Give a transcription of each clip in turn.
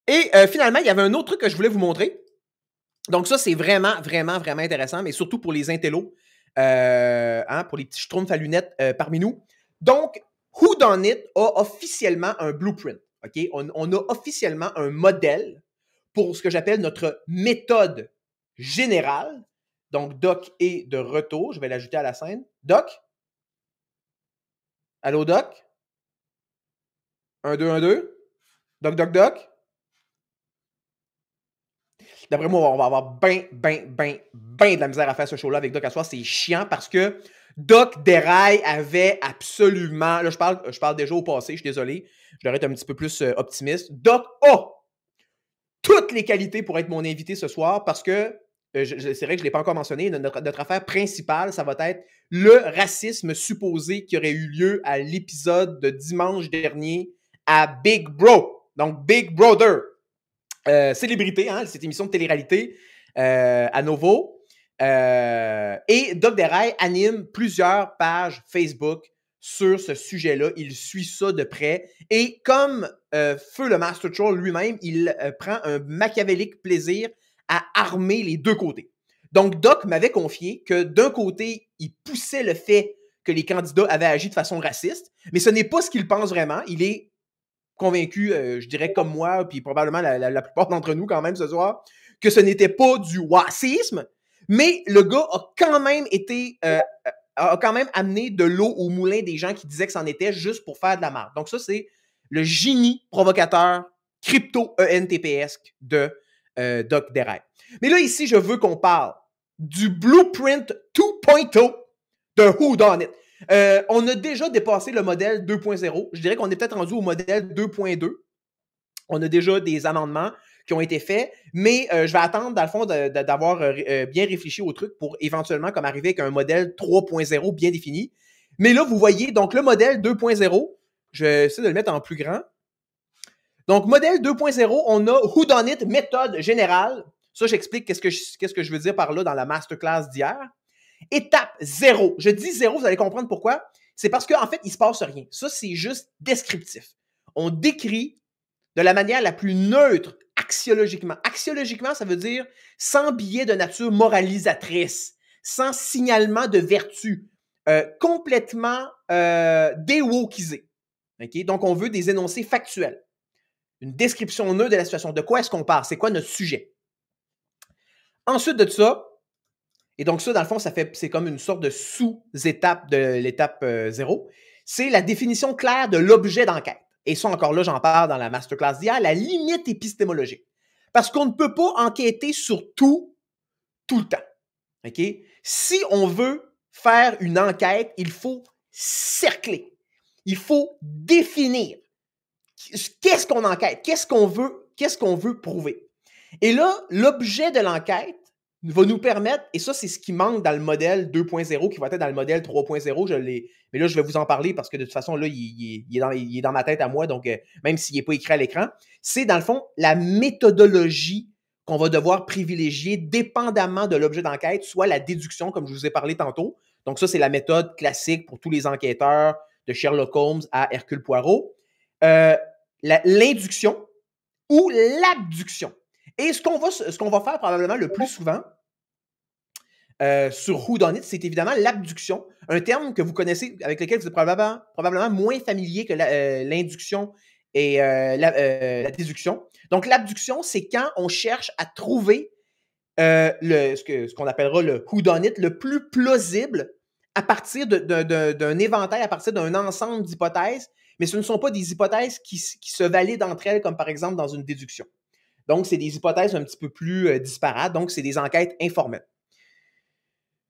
Et finalement, il y avait un autre truc que je voulais vous montrer. Donc ça, c'est vraiment, vraiment, vraiment intéressant, mais surtout pour les intellos, pour les petits schtroumpfs à lunettes parmi nous. Donc, Whodunit a officiellement un blueprint. Okay? On a officiellement un modèle pour ce que j'appelle notre méthode générale. Donc, Doc est de retour. Je vais l'ajouter à la scène. Doc? Allô, Doc? 1, 2, 1, 2? Doc, Doc, Doc? D'après moi, on va avoir ben de la misère à faire ce show-là avec Doc à soir. C'est chiant parce que Doc Déraille avait absolument... Là, je parle déjà au passé, je suis désolé. Je devrais être un petit peu plus optimiste. Doc a toutes les qualités pour être mon invité ce soir parce que, c'est vrai que je ne l'ai pas encore mentionné, notre affaire principale, ça va être le racisme supposé qui aurait eu lieu à l'épisode de dimanche dernier à Big Bro. Donc, Big Brother. Célébrité, hein, cette émission de télé-réalité à Novo. Et Doc Déraille anime plusieurs pages Facebook sur ce sujet-là. Il suit ça de près. Et comme Feu le Master Troll lui-même, il prend un machiavélique plaisir à armer les deux côtés. Donc, Doc m'avait confié que d'un côté, il poussait le fait que les candidats avaient agi de façon raciste, mais ce n'est pas ce qu'il pense vraiment. Il est convaincu, je dirais comme moi, puis probablement la plupart d'entre nous quand même ce soir, que ce n'était pas du racisme, mais le gars a quand même été, a quand même amené de l'eau au moulin des gens qui disaient que c'en était juste pour faire de la merde. Donc ça, c'est le génie provocateur crypto-ENTPesque de Doc Déraille. Mais là, ici, je veux qu'on parle du Blueprint 2.0 de Whodunit. On a déjà dépassé le modèle 2.0. Je dirais qu'on est peut-être rendu au modèle 2.2. On a déjà des amendements qui ont été faits, mais je vais attendre, dans le fond, d'avoir bien réfléchi au truc pour éventuellement comme arriver avec un modèle 3.0 bien défini. Mais là, vous voyez, donc le modèle 2.0, je vais essayer de le mettre en plus grand. Donc, modèle 2.0, on a Whodunit, méthode générale. Ça, j'explique qu'est-ce que je veux dire par là dans la masterclass d'hier. Étape 0. Je dis 0, vous allez comprendre pourquoi. C'est parce qu'en fait, il ne se passe rien. Ça, c'est juste descriptif. On décrit de la manière la plus neutre, axiologiquement. Axiologiquement, ça veut dire sans biais de nature moralisatrice, sans signalement de vertu, complètement déwokisé. Okay? Donc, on veut des énoncés factuels. Une description neutre de la situation. De quoi est-ce qu'on parle? C'est quoi notre sujet? Ensuite de ça, et donc ça, dans le fond, c'est comme une sorte de sous-étape de l'étape 0. C'est la définition claire de l'objet d'enquête. Et ça, encore là, j'en parle dans la masterclass d'hier, la limite épistémologique. Parce qu'on ne peut pas enquêter sur tout le temps. Okay? Si on veut faire une enquête, il faut cercler. Il faut définir. Qu'est-ce qu'on enquête? Qu'est-ce qu'on veut prouver? Et là, l'objet de l'enquête va nous permettre, et ça, c'est ce qui manque dans le modèle 2.0, qui va être dans le modèle 3.0, mais là, je vais vous en parler parce que de toute façon, là, il est dans ma tête à moi, donc même s'il n'est pas écrit à l'écran, c'est dans le fond la méthodologie qu'on va devoir privilégier dépendamment de l'objet d'enquête, soit la déduction, comme je vous ai parlé tantôt. Donc ça, c'est la méthode classique pour tous les enquêteurs, de Sherlock Holmes à Hercule Poirot. L'induction ou l'abduction. Et ce qu'on va faire probablement le plus souvent sur Whodunit, c'est évidemment l'abduction, un terme que vous connaissez, avec lequel vous êtes probablement moins familier que l'induction et la déduction. Donc, l'abduction, c'est quand on cherche à trouver ce qu'on appellera le Whodunit le plus plausible à partir d'un éventail, à partir d'un ensemble d'hypothèses, mais ce ne sont pas des hypothèses qui se valident entre elles, comme par exemple dans une déduction. Donc, c'est des hypothèses un petit peu plus disparates, donc c'est des enquêtes informelles.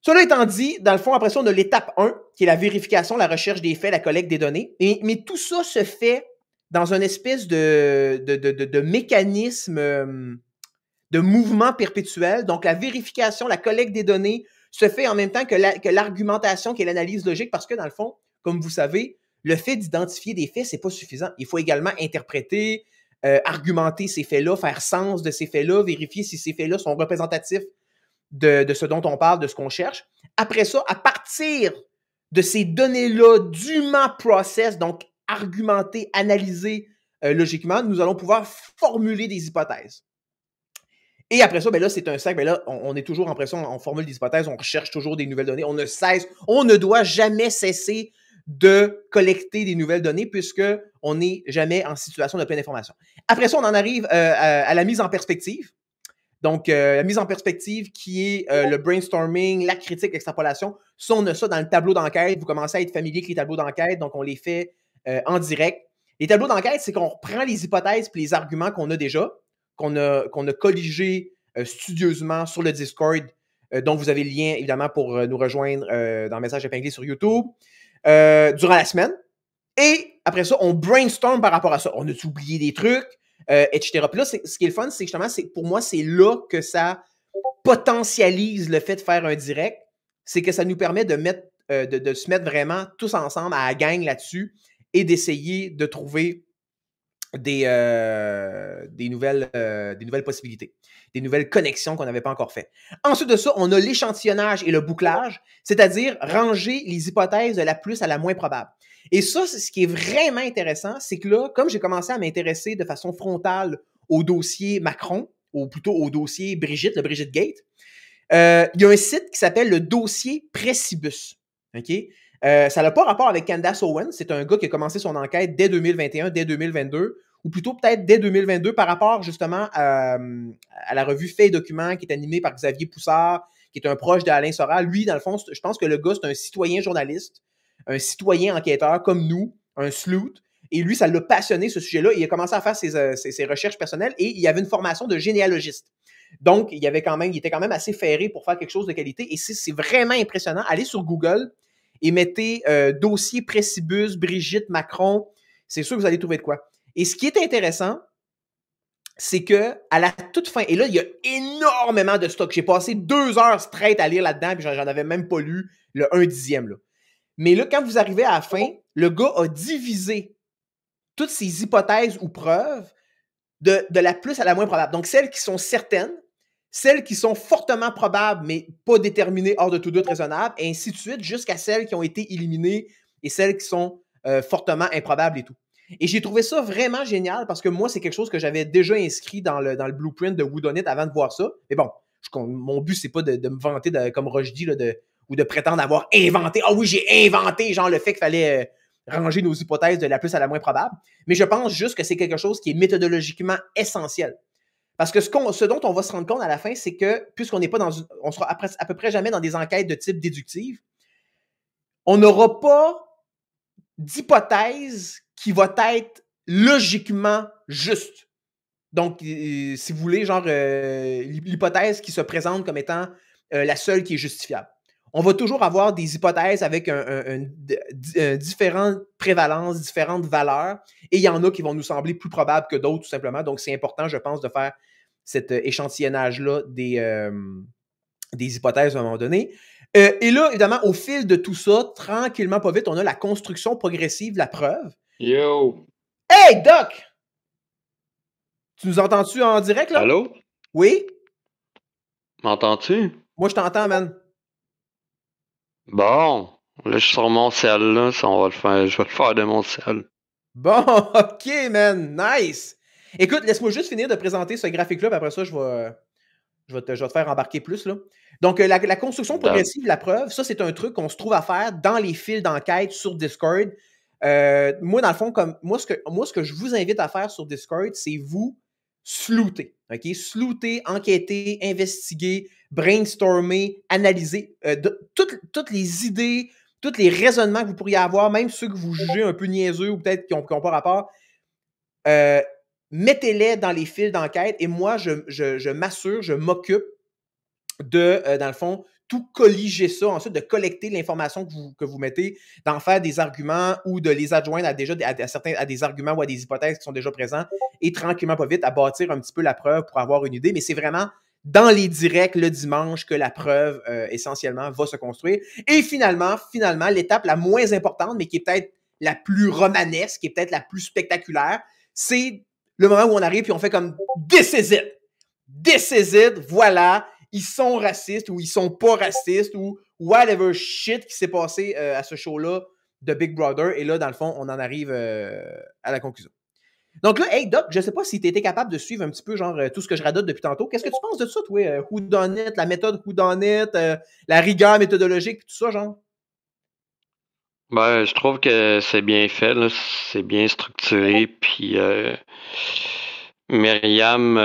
Cela étant dit, dans le fond, après ça, on a l'étape 1, qui est la vérification, la recherche des faits, la collecte des données. Mais tout ça se fait dans une espèce de mécanisme de mouvement perpétuel. Donc, la vérification, la collecte des données se fait en même temps que l'argumentation, qui est l'analyse logique, parce que dans le fond, comme vous savez, le fait d'identifier des faits, ce n'est pas suffisant. Il faut également interpréter, argumenter ces faits-là, faire sens de ces faits-là, vérifier si ces faits-là sont représentatifs de ce dont on parle, de ce qu'on cherche. Après ça, à partir de ces données-là dûment process, donc argumenter, analyser logiquement, nous allons pouvoir formuler des hypothèses. Et après ça, ben là, c'est un cercle. Ben là, on est toujours en pression, on formule des hypothèses, on recherche toujours des nouvelles données. On ne doit jamais cesser de collecter des nouvelles données puisqu'on n'est jamais en situation de pleine information. Après ça, on en arrive à la mise en perspective. Donc, la mise en perspective qui est le brainstorming, la critique, l'extrapolation. Ça, on a ça dans le tableau d'enquête. Vous commencez à être familier avec les tableaux d'enquête, donc on les fait en direct. Les tableaux d'enquête, c'est qu'on reprend les hypothèses et les arguments qu'on a déjà, qu'on a colligés studieusement sur le Discord, dont vous avez le lien, évidemment, pour nous rejoindre dans le message épinglé sur YouTube, durant la semaine. Et après ça, on brainstorm par rapport à ça. On a oublié des trucs, etc. Puis là, ce qui est le fun, c'est justement, pour moi, c'est là que ça potentialise le fait de faire un direct. C'est que ça nous permet de se mettre vraiment tous ensemble à la gang là-dessus et d'essayer de trouver des nouvelles possibilités, des nouvelles connexions qu'on n'avait pas encore faites. Ensuite de ça, on a l'échantillonnage et le bouclage, c'est-à-dire ranger les hypothèses de la plus à la moins probable. Et ça, ce qui est vraiment intéressant, c'est que là, comme j'ai commencé à m'intéresser de façon frontale au dossier Macron, ou plutôt au dossier Brigitte, le Brigitte Gate, il y a un site qui s'appelle le dossier Pressibus. OK? Ça n'a pas rapport avec Candace Owens. C'est un gars qui a commencé son enquête dès 2021, dès 2022, ou plutôt peut-être dès 2022 par rapport justement à la revue Faits et Documents qui est animée par Xavier Poussard, qui est un proche d'Alain Soral. Lui, dans le fond, je pense que le gars, c'est un citoyen journaliste, un citoyen enquêteur comme nous, un sleuth. Et lui, ça l'a passionné, ce sujet-là. Il a commencé à faire ses recherches personnelles et il avait une formation de généalogiste. Donc, il était quand même assez ferré pour faire quelque chose de qualité. Et c'est vraiment impressionnant. Allez sur Google et mettez dossier Pressibus, Brigitte Macron. C'est sûr que vous allez trouver de quoi. Et ce qui est intéressant, c'est que à la toute fin, et là, il y a énormément de stock. J'ai passé 2 heures straight à lire là-dedans, puis j'en avais même pas lu le 1/10. Là. Mais là, quand vous arrivez à la fin, le gars a divisé toutes ces hypothèses ou preuves de la plus à la moins probable. Donc, celles qui sont certaines, celles qui sont fortement probables, mais pas déterminées hors de tout doute raisonnable, et ainsi de suite, jusqu'à celles qui ont été éliminées et celles qui sont fortement improbables et tout. Et j'ai trouvé ça vraiment génial parce que moi, c'est quelque chose que j'avais déjà inscrit dans le blueprint de Whodunit avant de voir ça. Mais bon, mon but, c'est pas de me vanter comme Rochdy ou de prétendre avoir inventé. Ah oui, j'ai inventé, genre le fait qu'il fallait ranger nos hypothèses de la plus à la moins probable. Mais je pense juste que c'est quelque chose qui est méthodologiquement essentiel. Parce que ce dont on va se rendre compte à la fin, c'est que, puisqu'on n'est pas on sera à peu près jamais dans des enquêtes de type déductive, on n'aura pas d'hypothèse qui va être logiquement juste. Donc, si vous voulez, genre, l'hypothèse qui se présente comme étant la seule qui est justifiable. On va toujours avoir des hypothèses avec différentes prévalences, différentes valeurs, et il y en a qui vont nous sembler plus probables que d'autres, tout simplement. Donc, c'est important, je pense, de faire cet échantillonnage-là des hypothèses à un moment donné. Et là, évidemment, au fil de tout ça, tranquillement, pas vite, on a la construction progressive de la preuve. Yo! Hey, Doc! Tu nous entends-tu en direct, là? Allô? Oui? M'entends-tu? Moi, je t'entends, man. Bon, là, je suis sur mon cell, là, ça, on va le faire. Je vais le faire de mon cell. Bon, OK, man. Nice. Écoute, laisse-moi juste finir de présenter ce graphique-là, puis après ça, je vais te faire embarquer plus, là. Donc, la construction progressive de la preuve, ça, c'est un truc qu'on se trouve à faire dans les fils d'enquête sur Discord. Moi, dans le fond, moi, ce que je vous invite à faire sur Discord, c'est vous slouter. OK? Slouter, enquêter, investiguer, brainstormer, analyser toutes les idées, tous les raisonnements que vous pourriez avoir, même ceux que vous jugez un peu niaiseux ou peut-être qui n'ont pas rapport. Mettez-les dans les fils d'enquête et moi, je m'assure, je m'occupe de, dans le fond, tout colliger ça, ensuite de collecter l'information que vous mettez, d'en faire des arguments ou de les adjoindre à des arguments ou à des hypothèses qui sont déjà présents et tranquillement, pas vite, à bâtir un petit peu la preuve pour avoir une idée. Mais c'est vraiment dans les directs le dimanche que la preuve, essentiellement, va se construire. Et finalement, l'étape la moins importante, mais qui est peut-être la plus romanesque, qui est peut-être la plus spectaculaire, c'est le moment où on arrive et on fait comme « This is it! This is it! Voilà! » Ils sont racistes ou ils sont pas racistes ou whatever shit qui s'est passé à ce show-là de Big Brother. Et là, dans le fond, on en arrive à la conclusion. Donc là, hey Doc, je sais pas si tu étais capable de suivre un petit peu genre tout ce que je radote depuis tantôt. Qu'est-ce que tu penses de ça, toi? Whodunit, la méthode Whodunit, la rigueur méthodologique, tout ça, genre? Ben, je trouve que c'est bien fait, là. C'est bien structuré, puis Myriam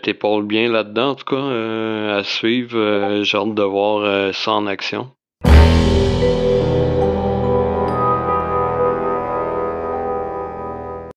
t'épaule bien là-dedans, en tout cas, à suivre. J'ai hâte de voir ça en action.